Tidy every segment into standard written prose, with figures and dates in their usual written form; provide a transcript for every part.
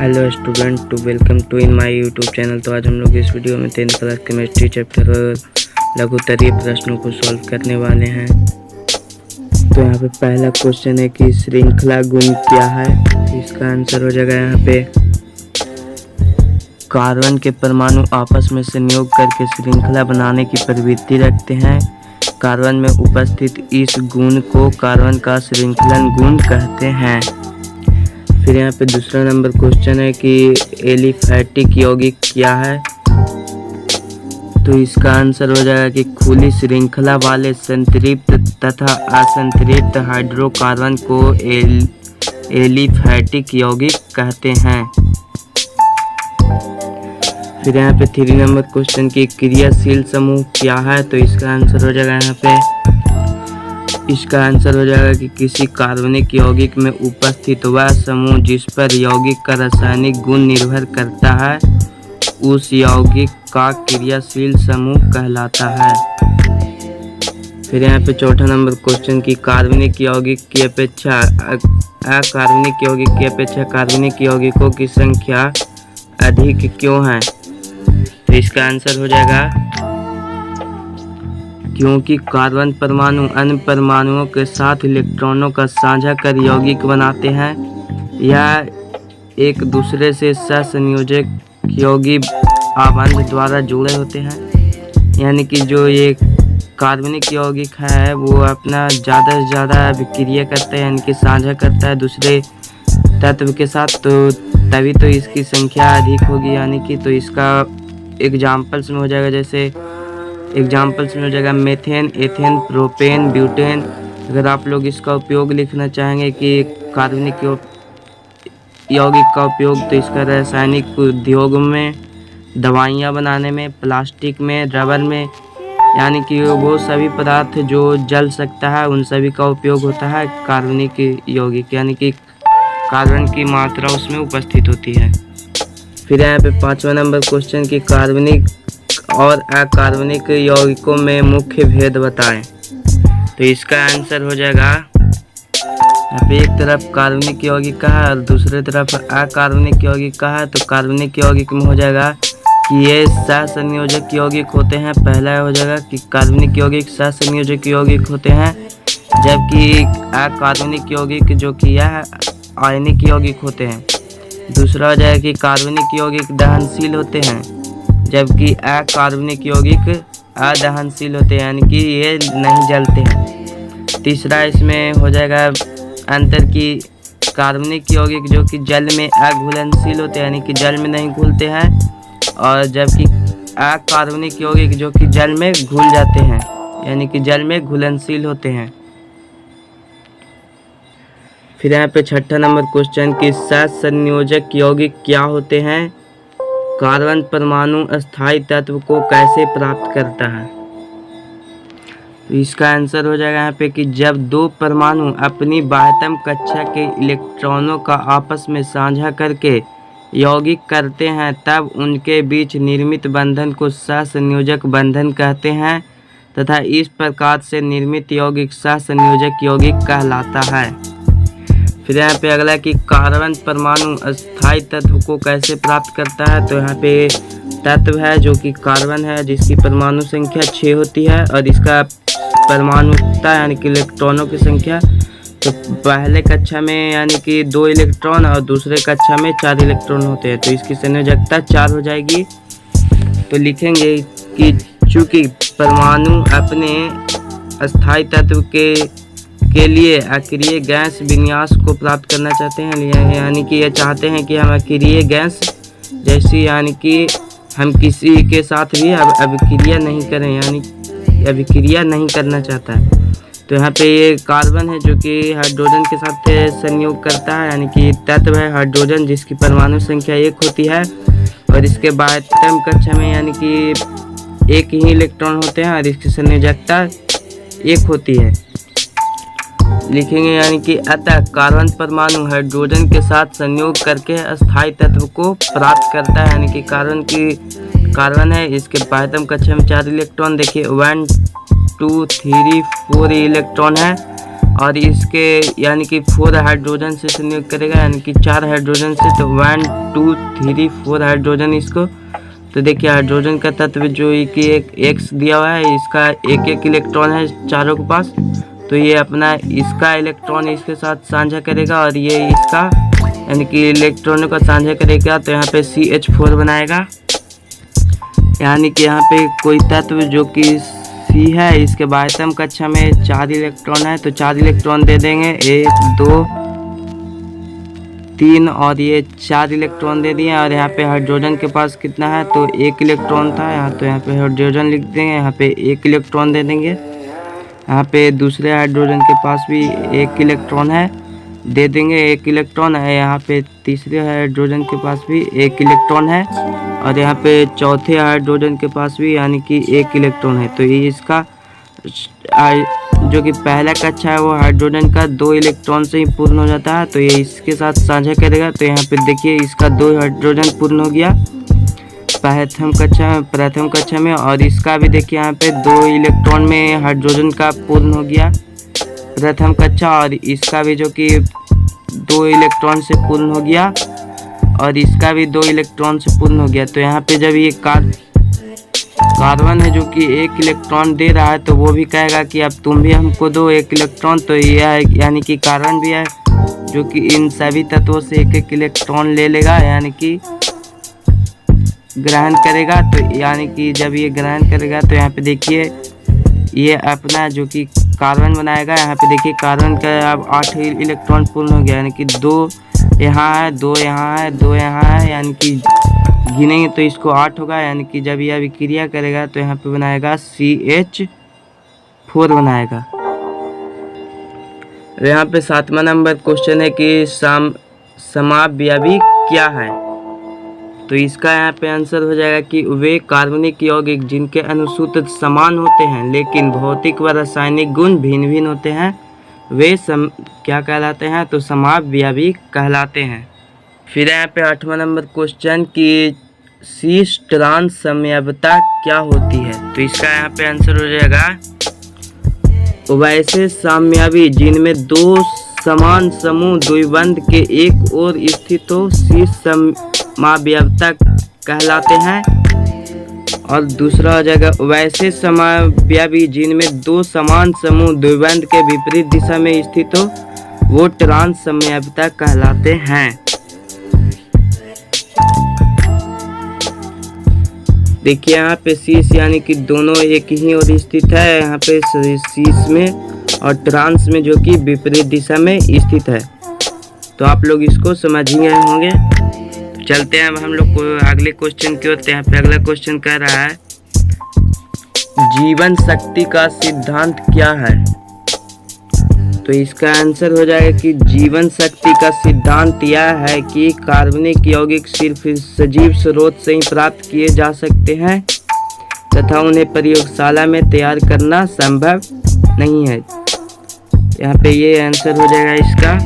Hello student to welcome to in my YouTube channel. तो आज हम लोग इस वीडियो में 10th क्लास केमिस्ट्री चैप्टर लघुत्तरीय प्रश्नों को सॉल्व करने वाले हैं। तो यहाँ पे पहला क्वेश्चन है कि श्रृंखला गुण क्या है। तो इसका आंसर हो जाएगा यहाँ पे कार्बन के परमाणु आपस में संयोग करके श्रृंखला बनाने की प्रवृत्ति रखते हैं। कार्बन में उपस्थित इस गुण को कार्बन का श्रृंखलन गुण कहते हैं। फिर यहाँ पे दूसरा नंबर क्वेश्चन है कि एलिफैटिक यौगिक क्या है। तो इसका आंसर हो जाएगा कि खुली श्रृंखला वाले संतृप्त तथा असंतृप्त हाइड्रोकार्बन को एलिफैटिक यौगिक कहते हैं। फिर यहाँ पे 3 नंबर क्वेश्चन की क्रियाशील समूह क्या है। तो इसका आंसर हो जाएगा इसका आंसर हो जाएगा कि किसी कार्बनिक यौगिक में उपस्थित वह समूह जिस पर यौगिक का रासायनिक गुण निर्भर करता है उस यौगिक का क्रियाशील समूह कहलाता है। फिर यहाँ पे 4 नंबर क्वेश्चन की कार्बनिक यौगिक की अपेक्षा अकार्बनिक यौगिक की अपेक्षा कार्बनिक यौगिकों की संख्या अधिक क्यों है। तो इसका आंसर हो जाएगा क्योंकि कार्बन परमाणु अन्य परमाणुओं के साथ इलेक्ट्रॉनों का साझा कर यौगिक बनाते हैं। यह एक दूसरे से सहसंयोजक यौगिक आबंध द्वारा जुड़े होते हैं। यानी कि जो ये कार्बनिक यौगिक है वो अपना ज़्यादा से ज़्यादा अभिक्रिया करता है, यानी कि साझा करता है दूसरे तत्व के साथ, तो तभी तो इसकी संख्या अधिक होगी। यानी कि तो इसका एग्जाम्पल्स में हो जाएगा, जैसे एग्जाम्पल्स में हो जाएगा मेथेन, एथेन, प्रोपेन, ब्यूटेन। अगर आप लोग इसका उपयोग लिखना चाहेंगे कि कार्बनिक यौगिक का उपयोग, तो इसका रासायनिक उद्योग में, दवाइयाँ बनाने में, प्लास्टिक में, रबर में, यानी कि वो सभी पदार्थ जो जल सकता है उन सभी का उपयोग होता है कार्बनिक यौगिक, यानी कि कार्बन की मात्रा उसमें उपस्थित होती है। फिर यहाँ पे 5वां नंबर क्वेश्चन की कार्बनिक और अकार्बनिक यौगिकों में मुख्य भेद बताएं। तो इसका आंसर हो जाएगा यहाँ पे एक तरफ कार्बनिक यौगिक का है और दूसरे तरफ अकार्बनिक यौगिक का है। तो कार्बनिक यौगिक में हो जाएगा कि ये सहसंयोजक यौगिक होते हैं। पहला हो जाएगा कि कार्बनिक यौगिक सहसंयोजक यौगिक होते हैं, जबकि अकार्बनिक यौगिक जो कि यह आयनिक यौगिक होते हैं। दूसरा हो जाएगा कि कार्बनिक यौगिक दहनशील होते हैं, जबकि अकार्बनिक यौगिक अदहनशील होते हैं, यानी कि ये नहीं जलते हैं। तीसरा इसमें हो जाएगा अंतर कि कार्बनिक यौगिक जो कि जल में अघुलनशील होते हैं, यानी कि जल में नहीं घुलते हैं, और जबकि अकार्बनिक यौगिक जो कि जल में घुल जाते हैं, यानी कि जल में घुलनशील होते हैं। फिर यहाँ पे 6 नंबर क्वेश्चन की सहसंयोजक यौगिक क्या होते हैं। कार्बन परमाणु अस्थायी तत्व को कैसे प्राप्त करता है। तो इसका आंसर हो जाएगा यहाँ पे कि जब दो परमाणु अपनी बाह्यतम कक्षा के इलेक्ट्रॉनों का आपस में साझा करके यौगिक करते हैं तब उनके बीच निर्मित बंधन को सहसंयोजक बंधन कहते हैं तथा इस प्रकार से निर्मित यौगिक सहसंयोजक यौगिक कहलाता है। फिर यहाँ पे अगला कि कार्बन परमाणु अस्थायी तत्व को कैसे प्राप्त करता है। तो यहाँ पे तत्व है जो कि कार्बन है, जिसकी परमाणु संख्या 6 होती है और इसका परमाणुता यानी कि इलेक्ट्रॉनों की संख्या, तो पहले कक्षा में यानी कि 2 इलेक्ट्रॉन और दूसरे कक्षा में 4 इलेक्ट्रॉन होते हैं, तो इसकी संयोजकता 4 हो जाएगी। तो लिखेंगे कि चूँकि परमाणु अपने अस्थायी तत्व के लिए अक्रिय गैस विन्यास को प्राप्त करना चाहते हैं, यानी कि ये चाहते हैं कि हम अक्रिय गैस जैसी, यानी कि हम किसी के साथ भी अभिक्रिया नहीं करें, यानी अभिक्रिया नहीं करना चाहता है। तो यहाँ पे ये कार्बन है जो कि हाइड्रोजन के साथ संयोग करता है, यानी कि तत्व है हाइड्रोजन जिसकी परमाणु संख्या 1 होती है और इसके बाह्यतम कक्षा में यानी कि 1 ही इलेक्ट्रॉन होते हैं और इसकी संयोजकता 1 होती है। लिखेंगे यानी कि अतः कार्बन परमाणु हाइड्रोजन के साथ संयोग करके अस्थायी तत्व को प्राप्त करता है, यानी कि कार्बन है इसके बाह्यतम कक्षा में 4 इलेक्ट्रॉन, देखिए 1 2 3 4 इलेक्ट्रॉन है और इसके यानी कि 4 हाइड्रोजन से संयोग करेगा, यानी कि 4 हाइड्रोजन से, तो 1 2 3 4 हाइड्रोजन इसको। तो देखिए हाइड्रोजन का तत्व जो कि एक X दिया हुआ है, इसका एक एक इलेक्ट्रॉन है चारों के पास, तो ये अपना इसका इलेक्ट्रॉन इसके साथ साझा करेगा और ये इसका यानी कि इलेक्ट्रॉनों का साझा करेगा, तो यहाँ पे CH4 बनाएगा। यानी कि यहाँ पे कोई तत्व जो कि C है, इसके बाह्यतम कक्षा में 4 इलेक्ट्रॉन है, तो 4 इलेक्ट्रॉन दे देंगे, 1 2 3 और ये 4 इलेक्ट्रॉन दे दिए। और यहाँ पे हाइड्रोजन के पास कितना है, तो 1 इलेक्ट्रॉन था यहाँ, तो यहाँ पे हाइड्रोजन लिख देंगे, यहाँ पे 1 इलेक्ट्रॉन दे देंगे। यहाँ पे दूसरे हाइड्रोजन के पास भी 1 इलेक्ट्रॉन है, दे देंगे 1 इलेक्ट्रॉन है। यहाँ पे तीसरे हाइड्रोजन के पास भी 1 इलेक्ट्रॉन है और यहाँ पे चौथे हाइड्रोजन के पास भी यानी कि 1 इलेक्ट्रॉन है। तो ये इसका जो कि पहला कक्षा है वो हाइड्रोजन का 2 इलेक्ट्रॉन से ही पूर्ण हो जाता है, तो ये इसके साथ साझा करेगा। तो यहाँ पे देखिए इसका 2 हाइड्रोजन पूर्ण हो गया प्रथम कक्षा में, और इसका भी देखिए यहाँ पे 2 इलेक्ट्रॉन में हाइड्रोजन का पूर्ण हो गया प्रथम कक्षा, और इसका भी जो कि 2 इलेक्ट्रॉन से पूर्ण हो गया और इसका भी 2 इलेक्ट्रॉन से पूर्ण हो गया। तो यहाँ पे जब ये कार्बन है जो कि 1 इलेक्ट्रॉन दे रहा है, तो वो भी कहेगा कि अब तुम भी हमको दो 1 इलेक्ट्रॉन। तो यह यानी कि कार्बन भी है जो कि इन सभी तत्वों से 1 इलेक्ट्रॉन ले लेगा, यानी कि ग्रहण करेगा। तो यानी कि जब ये ग्रहण करेगा तो यहाँ पे देखिए ये अपना जो कि कार्बन बनाएगा। यहाँ पे देखिए कार्बन का अब 8 इलेक्ट्रॉन पूर्ण हो गया, यानी कि 2 यहाँ है, 2 यहाँ है, 2 यहाँ है, यानी कि गिनेंगे तो इसको 8 होगा। यानी कि जब यह अभिक्रिया करेगा तो यहाँ पे बनाएगा CH4 बनाएगा। यहाँ पे 7वां नंबर क्वेश्चन है कि समावयवी क्या है। तो इसका यहाँ पे आंसर हो जाएगा कि वे कार्बनिक यौगिक जिनके अनुसूत्र समान होते हैं लेकिन भौतिक व रासायनिक गुण भिन्न भिन्न होते हैं, वे क्या कहलाते हैं, तो समावयवी कहलाते हैं। फिर यहाँ पे 8वां नंबर क्वेश्चन कि शीर्ष ट्रांस समयवता क्या होती है। तो इसका यहाँ पे आंसर हो जाएगा वैसे साम्यावी जिनमें 2 समान समूह द्विबंध के एक ओर स्थित हो, शीर्ष समावयवता कहलाते हैं। और दूसरा हो जाएगा वैसे समावयवी जिनमें 2 समान समूह द्विबंध के विपरीत दिशा में स्थित हो, वो ट्रांस समयवता कहलाते हैं। देखिए यहाँ पे शीर्ष यानी कि दोनों एक ही ओर स्थित है, यहाँ पे शीर्ष में, और ट्रांस में जो कि विपरीत दिशा में स्थित है। तो आप लोग इसको समझ ही गए होंगे। चलते हैं अब हम लोग को अगले क्वेश्चन की ओर। यहाँ पे अगला क्वेश्चन कह रहा है जीवन शक्ति का सिद्धांत क्या है। तो इसका आंसर हो जाएगा कि जीवन शक्ति का सिद्धांत यह है कि कार्बनिक यौगिक सिर्फ सजीव स्रोत से ही प्राप्त किए जा सकते हैं तथा उन्हें प्रयोगशाला में तैयार करना संभव नहीं है। यहाँ पे ये आंसर हो जाएगा इसका।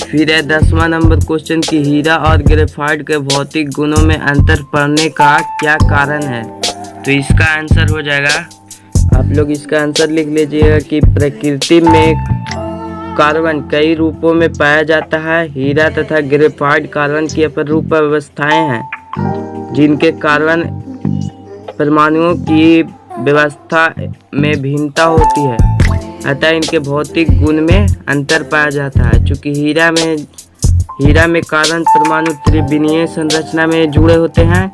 फिर है 10वां नंबर क्वेश्चन कि हीरा और ग्रेफाइट के भौतिक गुणों में अंतर पड़ने का क्या कारण है। तो इसका आंसर हो जाएगा, आप लोग इसका आंसर लिख लीजिएगा कि प्रकृति में कार्बन कई रूपों में पाया जाता है। हीरा तथा ग्रेफाइट कार्बन की अपरूप अवस्थाएं हैं जिनके कार्बन परमाणुओं की व्यवस्था में भिन्नता होती है, अतः इनके भौतिक गुण में अंतर पाया जाता है। चूँकि हीरा में कार्बन परमाणु त्रिविमीय संरचना में जुड़े होते हैं,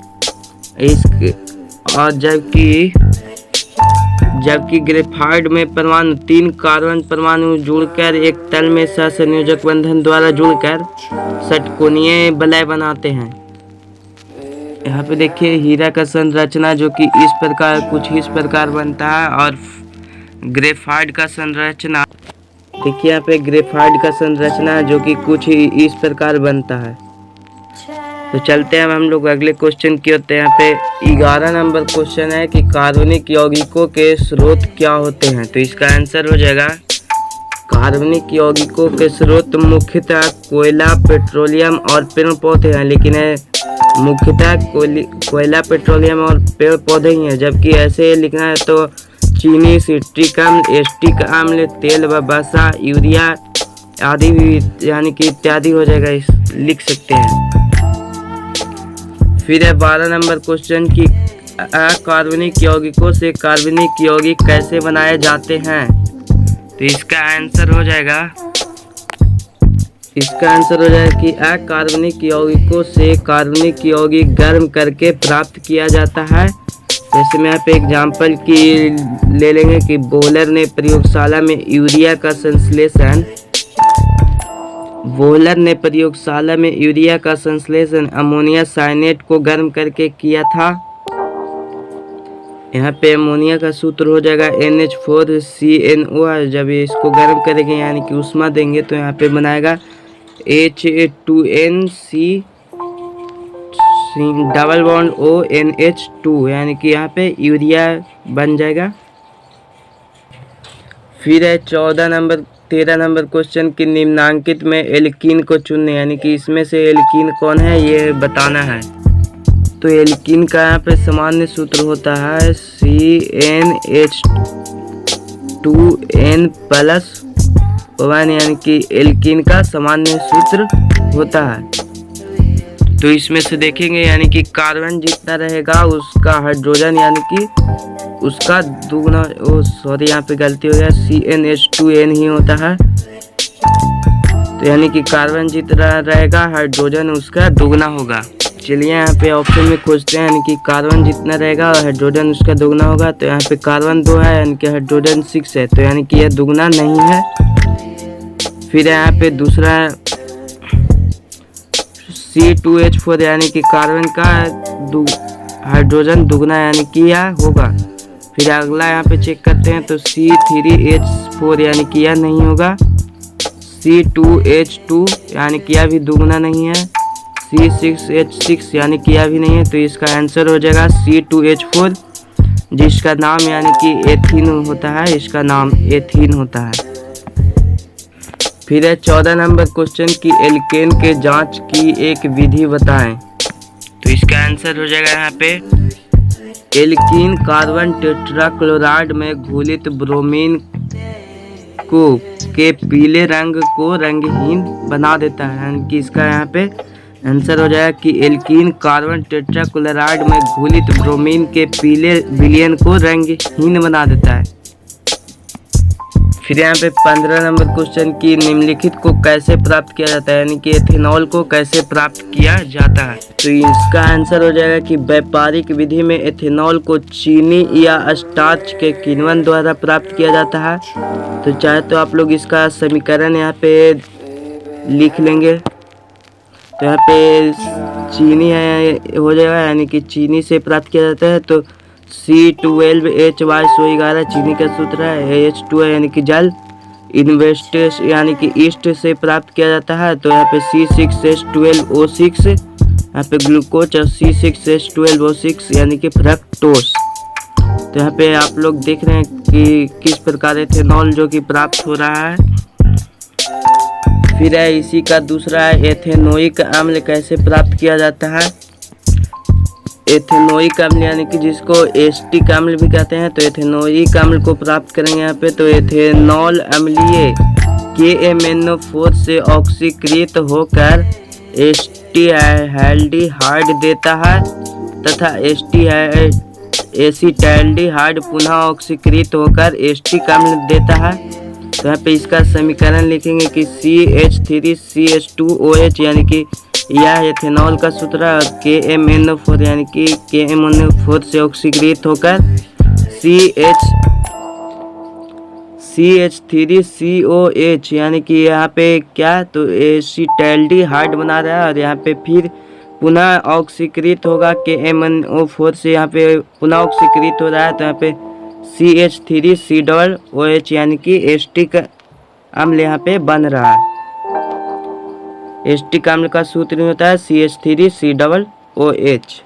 और जबकि ग्रेफाइट में परमाणु 3 कार्बन परमाणु जुड़कर एक तल में सहसंयोजक बंधन द्वारा जुड़कर षटकोणीय वलय बनाते हैं। यहाँ पे देखिए हीरा का संरचना जो कि कुछ इस प्रकार बनता है, और ग्रेफाइट का संरचना देखिए यहाँ पे ग्रेफाइट का संरचना जो कि कुछ इस प्रकार बनता है। तो चलते हैं हम लोग अगले क्वेश्चन की ओर। यहाँ पे 11 नंबर क्वेश्चन है कि कार्बनिक यौगिकों के स्रोत क्या होते हैं। तो इसका आंसर हो जाएगा कार्बनिक यौगिकों के स्रोत मुख्यतः कोयला, पेट्रोलियम और पेड़ पौधे हैं, लेकिन मुख्यतः कोयला, पेट्रोलियम और पेड़ पौधे ही हैं। जबकि ऐसे लिखना है तो चीनी, सिट्रिक अम्ल, एस्टिक अम्ल, तेल व वसा, यूरिया आदि भी यानी कि इत्यादि हो जाएगा, इस लिख सकते हैं। फिर है 12 नंबर क्वेश्चन की अकार्बनिक यौगिकों से कार्बनिक यौगिक कैसे बनाए जाते हैं। तो इसका आंसर हो जाएगा कि अकार्बनिक यौगिकों से कार्बनिक यौगिक गर्म करके प्राप्त किया जाता है। जैसे मैं यहाँ पे एग्जाम्पल की ले लेंगे कि बोहलर ने प्रयोगशाला में यूरिया का संश्लेषण अमोनिया साइनेट को गर्म करके किया था। यहाँ पे अमोनिया का सूत्र हो जाएगा NH4CnO। जब इसको गर्म करेंगे यानी कि उष्मा देंगे तो यहाँ पे बनाएगा H2NC डबल बॉन्ड ONH2 यानी कि यहाँ पे यूरिया बन जाएगा। फिर है 13 नंबर क्वेश्चन की निम्नांकित में एल्कीन को चुनने, यानी कि इसमें से एल्कीन कौन है ये बताना है। तो एल्कीन का यहाँ पे सामान्य सूत्र होता है CnH2n+1 यानी कि एल्कीन का सामान्य सूत्र होता है। तो इसमें से देखेंगे यानी कि कार्बन जितना रहेगा उसका हाइड्रोजन यानी कि उसका दुगना, यहाँ पे गलती हो गया, CnH2n ही होता है। तो यानी कि कार्बन जितना रहेगा हाइड्रोजन उसका दुगना होगा। चलिए यहाँ पे ऑप्शन में खोजते हैं, यानी कि कार्बन जितना रहेगा और हाइड्रोजन उसका दुगना होगा। तो यहाँ पे कार्बन 2 है यानी कि हाइड्रोजन 6 है, तो यानी कि यह दुगना नहीं है। फिर यहाँ पे दूसरा C2H4 यानी कि कार्बन का हाइड्रोजन दुगना यानी कि यह होगा। फिर अगला यहाँ पे चेक करते हैं तो C3H4 यानी कि यह नहीं होगा। C2H2 यानी कि यह भी दुगना नहीं है। C6H6 यानी कि यह भी नहीं है। तो इसका आंसर हो जाएगा C2H4 जिसका नाम यानी कि एथीन होता है, इसका नाम एथीन होता है। फिर है 14 नंबर क्वेश्चन की एल्केन के जांच की एक विधि बताएं। तो इसका आंसर हो जाएगा यहाँ पे एल्कीन कार्बन टेट्राक्लोराइड में घुलित ब्रोमीन के पीले रंग को रंगहीन बना देता है, यानी कि इसका यहाँ पे आंसर हो जाएगा कि एल्कीन कार्बन टेट्राक्लोराइड में घुलित ब्रोमीन के पीले विलयन को रंगहीन बना देता है। फिर यहाँ पे 15 नंबर क्वेश्चन की निम्नलिखित को कैसे प्राप्त किया जाता है, यानी कि एथेनॉल को कैसे प्राप्त किया जाता है। तो इसका आंसर हो जाएगा कि व्यापारिक विधि में एथेनॉल को चीनी या स्टार्च के किण्वन द्वारा प्राप्त किया जाता है। तो चाहे तो आप लोग इसका समीकरण यहाँ पे लिख लेंगे। तो यहाँ पे चीनी है हो जाएगा, यानी कि चीनी से प्राप्त किया जाता है। तो C12H11 चीनी का सूत्र है। H2 है यानी कि जल। इन्वेस्टेस यानी कि ईस्ट से प्राप्त किया जाता है। तो यहाँ पे C6H12O6 यहाँ पे ग्लूकोज और C6H12O6 यानी कि फ्रक्टोस। तो यहाँ पे आप लोग देख रहे हैं कि किस प्रकार एथेनॉल जो कि प्राप्त हो रहा है। फिर है इसी का दूसरा है एथेनोइक अम्ल कैसे प्राप्त किया जाता है। एथेनोइक अम्ल यानी कि जिसको एस्टिक अम्ल भी कहते हैं। तो एथेनोइक अम्ल को प्राप्त करेंगे यहाँ पे तो एथेनॉल अम्लीय KMnO4 से ऑक्सीकृत होकर एसिटाल्डिहाइड देता है तथा एसिटाल्डिहाइड पुनः ऑक्सीकृत होकर एस्टिक अम्ल देता है। तो यहाँ पे इसका समीकरण लिखेंगे कि CH3CH2OH यानी कि यह एथेनॉल का सूत्र है। KMnO4 यानी कि KMnO4 से ऑक्सीकृत होकर CH3COH यानी कि यहाँ पे क्या तो एसिटाल्डिहाइड बना रहा है और यहाँ पे फिर पुनः ऑक्सीकृत होगा KMnO4 से यहाँ पे पुनः ऑक्सीकृत हो रहा है। तो यहाँ पे CH3COOH यानी कि एस्टिक अम्ल यहाँ पे बन रहा है। एस्टिक अम्ल का सूत्र होता है CH3COOH।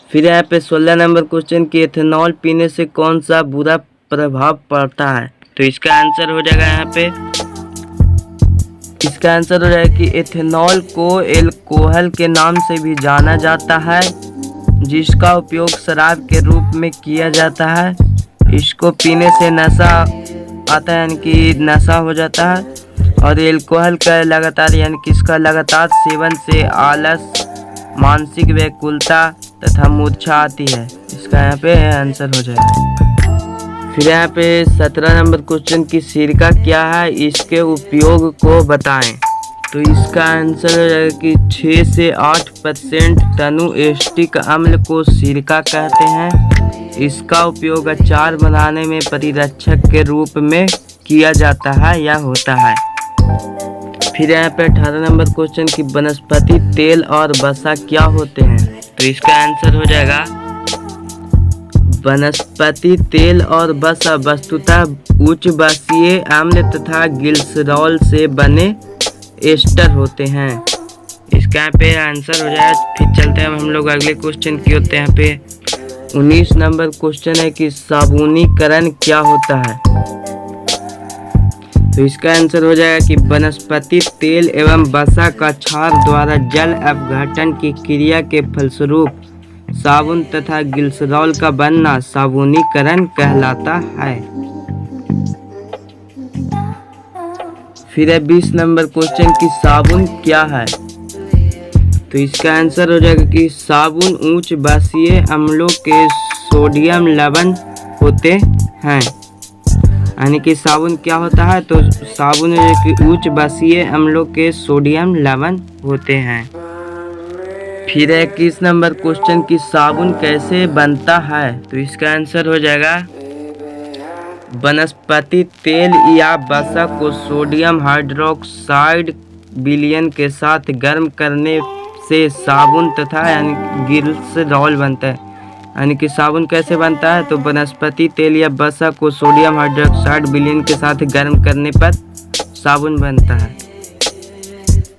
फिर यहाँ पे 16 नंबर क्वेश्चन की एथेनॉल पीने से कौन सा बुरा प्रभाव पड़ता है। तो इसका आंसर हो जाएगा यहाँ पे इसका आंसर हो जाएगा कि एथेनॉल को एल्कोहल के नाम से भी जाना जाता है जिसका उपयोग शराब के रूप में किया जाता है। इसको पीने से नशा आता है, यानी कि नशा हो जाता है। और एल्कोहल का लगातार यानी कि इसका लगातार सेवन से आलस, मानसिक व्याकुलता तथा मूर्छा आती है। इसका यहाँ पे आंसर हो जाएगा। फिर यहाँ पे 17 नंबर क्वेश्चन की सिरका क्या है, इसके उपयोग को बताएं। तो इसका आंसर हो जाएगा कि 6 से 8% टनु एस्टिक अम्ल को सिरका कहते हैं। इसका उपयोग अचार बनाने में परिरक्षक के रूप में किया जाता है या होता है। फिर यहाँ पे 18 नंबर क्वेश्चन की वनस्पति तेल और वसा क्या होते हैं। तो इसका आंसर हो जाएगा वनस्पति तेल और वसा वस्तुतः उच्च बसीय अम्ल तथा ग्लिसरॉल से बने एस्टर होते हैं। इसका यहाँ पे आंसर हो जाए। फिर चलते हैं हम लोग अगले क्वेश्चन की होते हैं। यहाँ पे 19 नंबर क्वेश्चन है कि साबुनीकरण क्या होता है। तो इसका आंसर हो जाएगा कि वनस्पति तेल एवं वसा का क्षार द्वारा जल अपघटन की क्रिया के फलस्वरूप साबुन तथा ग्लिसरॉल का बनना साबुनीकरण कहलाता है। फिर है 20 नंबर क्वेश्चन की साबुन क्या है। तो इसका आंसर हो जाएगा कि साबुन उच्च बसीय अम्लों के सोडियम लवण होते हैं। यानी कि साबुन क्या होता है, तो साबुन कि उच्च बसीय अम्लों के सोडियम लवण होते हैं। फिर है 21 नंबर क्वेश्चन की साबुन कैसे बनता है। तो इसका आंसर हो जाएगा वनस्पति तेल या वसा को सोडियम हाइड्रोक्साइड विलयन के साथ गर्म करने से साबुन तथा यानी ग्लिसरॉल बनता है। यानी कि साबुन कैसे बनता है, तो वनस्पति तेल या वसा को सोडियम हाइड्रोक्साइड विलयन के साथ गर्म करने पर साबुन बनता है।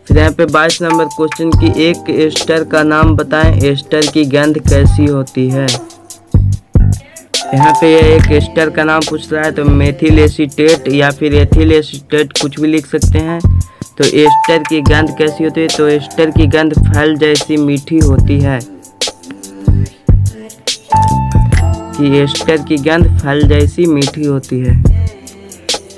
फिर यहाँ पे 22 नंबर क्वेश्चन की एक एस्टर का नाम बताएं, एस्टर की गंध कैसी होती है। यहाँ पे एक एस्टर का नाम पूछ रहा है, तो मेथिल एसीटेट या फिर एथिल एसीटेट कुछ भी लिख सकते हैं। तो एस्टर की गंध कैसी होती है, तो एस्टर की गंध फल जैसी मीठी होती है। कि एस्टर की गंध फल जैसी मीठी होती है।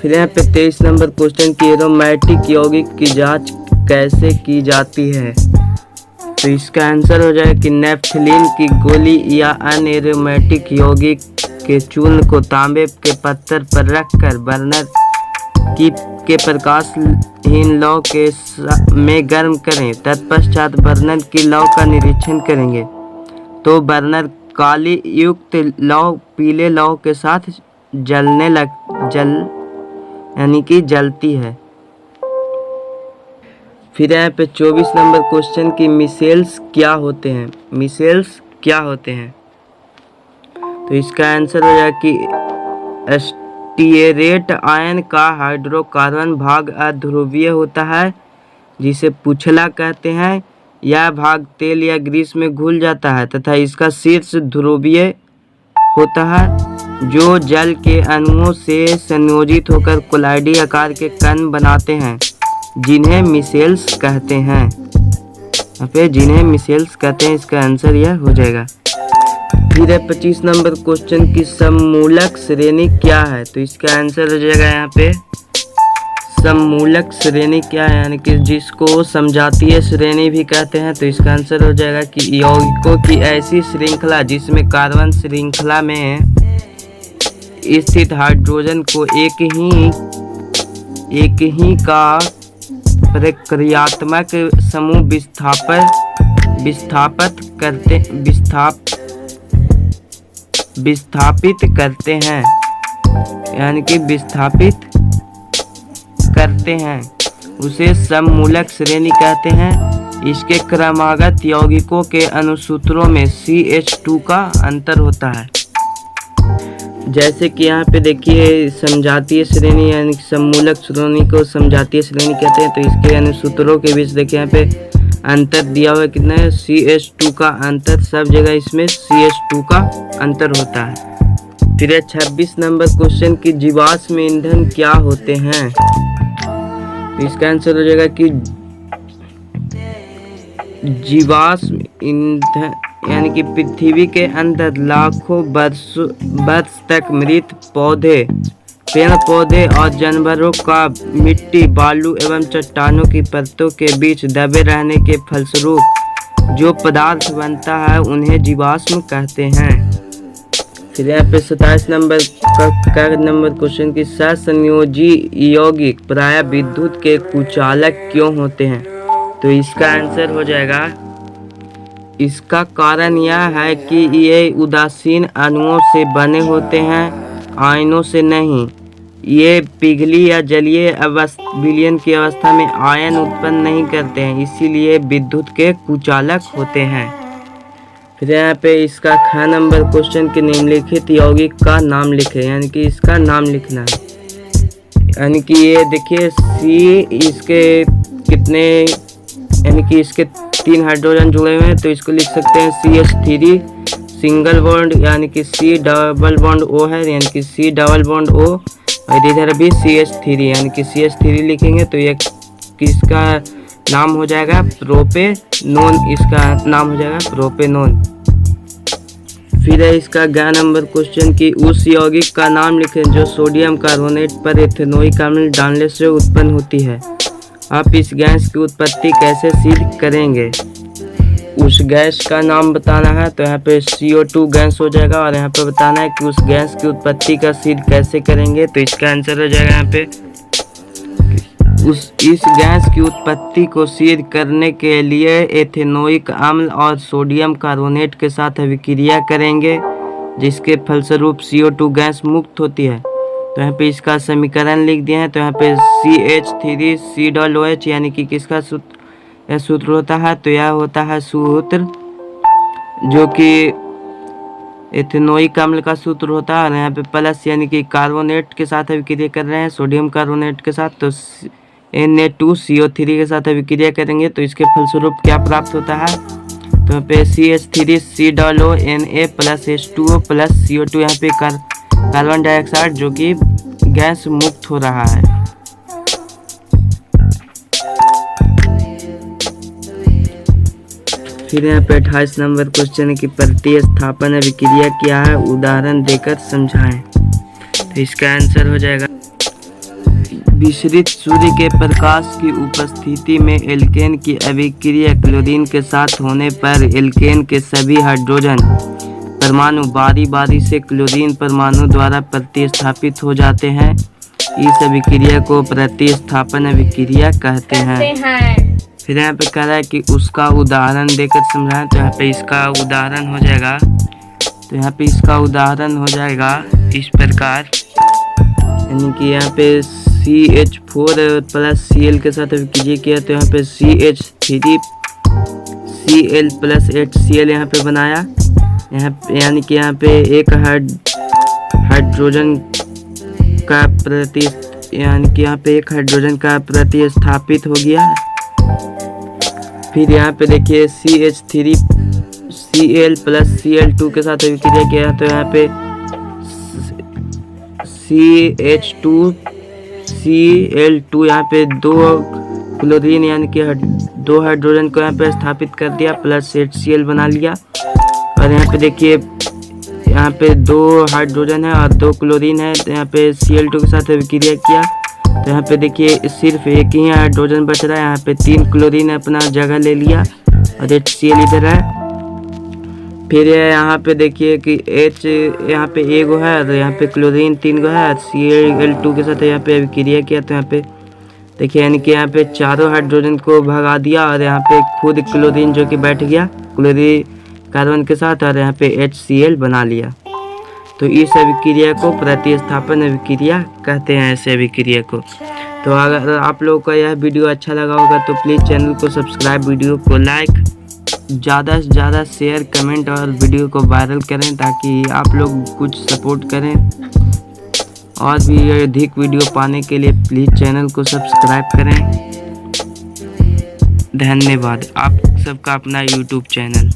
फिर यहाँ पे 23 नंबर क्वेश्चन की एरोमेटिक यौगिक की जांच कैसे की जाती है। तो इसका आंसर हो जाएगा कि नेफ्थलीन की गोली या अन्य एरोमेटिक यौगिक के चूर्ण को तांबे के पत्थर पर रखकर बर्नर के प्रकाशहीन लौ के में गर्म करें। तत्पश्चात बर्नर की लौ का निरीक्षण करेंगे तो बर्नर काली युक्त लौ पीले लौ के साथ यानी कि जलती है। फिर यहाँ पे 24 नंबर क्वेश्चन की मिसेल्स क्या होते हैं। मिसेल्स क्या होते हैं, तो इसका आंसर हो जाएगा कि स्टीयरेट आयन का हाइड्रोकार्बन भाग अध्रुवीय होता है जिसे पुछला कहते हैं। यह भाग तेल या ग्रीस में घुल जाता है तथा इसका शीर्ष ध्रुवीय होता है जो जल के अणुओं से संयोजित होकर कोलाइडी आकार के कण बनाते हैं जिन्हें मिसेल्स कहते हैं। यहाँ पे जिन्हें मिसेल्स कहते हैं, इसका आंसर यह हो जाएगा। फिर है 25 नंबर क्वेश्चन की सममूलक श्रेणी क्या है। तो इसका आंसर हो जाएगा यहाँ पे सममूलक श्रेणी क्या है, यानी कि जिसको समजातीय श्रेणी भी कहते हैं। तो इसका आंसर हो जाएगा कि यौगिकों की ऐसी श्रृंखला जिसमें कार्बन श्रृंखला में स्थित हाइड्रोजन को एक ही का प्रक्रियात्मक समूह विस्थापित करते हैं, यानी कि विस्थापित करते हैं, उसे सममूलक श्रेणी कहते हैं। इसके क्रमागत यौगिकों के अनुसूत्रों में CH2 का अंतर होता है। जैसे कि यहाँ पे देखिए समजातीय श्रेणी यानी सममूलक श्रेणी को समजातीय श्रेणी कहते हैं। तो इसके अनुसूत्रों के बीच देखिए यहाँ पे अंतर दिया हुआ है, कितना है CH2 का अंतर, सब जगह इसमें CH2 का अंतर होता है। फिर 26 नंबर क्वेश्चन की जीवाश्म ईंधन क्या होते हैं। तो इसका आंसर हो जाएगा कि जीवाश्म यानी कि पृथ्वी के अंदर लाखों वर्ष तक मृत पौधे, पेड़ पौधे और जानवरों का मिट्टी, बालू एवं चट्टानों की परतों के बीच दबे रहने के फलस्वरूप जो पदार्थ बनता है उन्हें जीवाश्म कहते हैं। फिर यहाँ पे 27 नंबर क्वेश्चन की सहसंयोजी यौगिक प्रायः विद्युत के कुचालक क्यों होते हैं? तो इसका आंसर हो जाएगा, इसका कारण यह है कि ये उदासीन अणुओं से बने होते हैं, आयनों से नहीं। ये पिघली या जलीय विलयन की अवस्था में आयन उत्पन्न नहीं करते हैं, इसीलिए विद्युत के कुचालक होते हैं। फिर यहाँ पे इसका 6 नंबर क्वेश्चन के निम्नलिखित यौगिक का नाम लिखे, यानी कि इसका नाम लिखना है। यानी कि ये देखिए सी, इसके कितने, यानी कि इसके 3 हाइड्रोजन जुड़े हुए हैं, तो इसको लिख सकते हैं CH3 सिंगल बॉन्ड, यानी कि C डबल बॉन्ड O है, यानी कि C डबल बॉन्ड O, और इधर भी CH3 यानी कि CH3 लिखेंगे तो ये किसका नाम हो जाएगा? प्रोपेनोन, इसका नाम हो जाएगा प्रोपेनोन। फिर है इसका 11 नंबर क्वेश्चन की उस यौगिक का नाम लिखें जो सोडियम कार्बोनेट पर एथेनोइक अम्ल डालने से उत्पन्न होती है। आप इस गैस की उत्पत्ति कैसे सिद्ध करेंगे? उस गैस का नाम बताना है, तो यहाँ पे CO2 गैस हो जाएगा, और यहाँ पे बताना है कि उस गैस की उत्पत्ति का सिद्ध कैसे करेंगे। तो इसका आंसर हो जाएगा यहाँ पे इस गैस की उत्पत्ति को सिद्ध करने के लिए एथेनोइक अम्ल और सोडियम कार्बोनेट के साथ अभिक्रिया करेंगे, जिसके फलस्वरूप CO2 गैस मुक्त होती है। तो यहाँ पे इसका समीकरण लिख दिए हैं, तो यहाँ पे CH3COOH यानी कि किसका सूत्र होता है? तो यह होता है सूत्र जो कि एथेनोइक अम्ल का सूत्र होता है, और यहाँ पे प्लस यानी कि कार्बोनेट के साथ अभिक्रिया कर रहे हैं, सोडियम कार्बोनेट के साथ, तो Na2CO3 के साथ अभिक्रिया करेंगे तो इसके फलस्वरूप क्या प्राप्त होता है? तो यहाँ पे CH3COONA plus H2O plus CO2, यहाँ पे कार्बन डाइऑक्साइड जो कि गैस मुक्त हो रहा है। फिर यहाँ पे 28 नंबर क्वेश्चन है कि प्रतिस्थापन अभिक्रिया क्या है, उदाहरण देकर समझाएं। तो इसका आंसर हो जाएगा, विसरित सूर्य के प्रकाश की उपस्थिति में एल्केन की अभिक्रिया क्लोरीन के साथ होने पर एल्केन के सभी हाइड्रोजन परमाणु बारी बारी से क्लोरीन परमाणु द्वारा प्रतिस्थापित हो जाते हैं। इस अभिक्रिया को प्रतिस्थापन अभिक्रिया कहते हैं। फिर यहाँ पे कह रहा है कि उसका उदाहरण देकर समझाएं, तो यहाँ पे इसका उदाहरण हो जाएगा, तो यहाँ पे इसका उदाहरण हो जाएगा इस प्रकार, यानी कि यहाँ पे CH4 प्लस Cl के साथ अभिक्रिया किया तो यहाँ पे CH3Cl प्लस HCl यहाँ पे बनाया, यानी कि यहाँ पे एक हाइड्रोजन का प्रतिस्थापित हो गया। फिर यहाँ पे देखिए CH3Cl प्लस Cl2 के साथ अभिक्रिया किया तो यहाँ पे CH2Cl2 यहाँ पे 2 क्लोरीन यानी कि 2 हाइड्रोजन को यहाँ पे स्थापित कर दिया प्लस HCl बना लिया। और यहाँ पे देखिए यहाँ पे 2 हाइड्रोजन है और 2 क्लोरीन है, तो यहाँ पे Cl2 के साथ अभिक्रिया किया तो यहाँ पे देखिए सिर्फ एक ही हाइड्रोजन बच रहा है, यहाँ पे 3 क्लोरीन अपना जगह ले लिया और HCl इधर है। फिर यहाँ पे देखिए कि H यहाँ पे एक गो है और यहाँ पे क्लोरीन 3 गो है, Cl2 के साथ यहाँ पे अभिक्रिया किया तो यहाँ पे देखिए यानी कि यहाँ पे चारों हाइड्रोजन को भगा दिया और यहाँ पे खुद क्लोरीन जो कि बैठ गया क्लोरीन कार्बन के साथ और यहाँ पे HCl बना लिया। तो इस अभिक्रिया को प्रतिस्थापन अभिक्रिया कहते हैं, ऐसे अभिक्रिया को। तो अगर आप लोगों को यह वीडियो अच्छा लगा होगा तो प्लीज़ चैनल को सब्सक्राइब, वीडियो को लाइक, ज़्यादा से ज़्यादा शेयर, कमेंट और वीडियो को वायरल करें ताकि आप लोग कुछ सपोर्ट करें। और भी अधिक वीडियो पाने के लिए प्लीज़ चैनल को सब्सक्राइब करें। धन्यवाद। आप सबका अपना YouTube चैनल।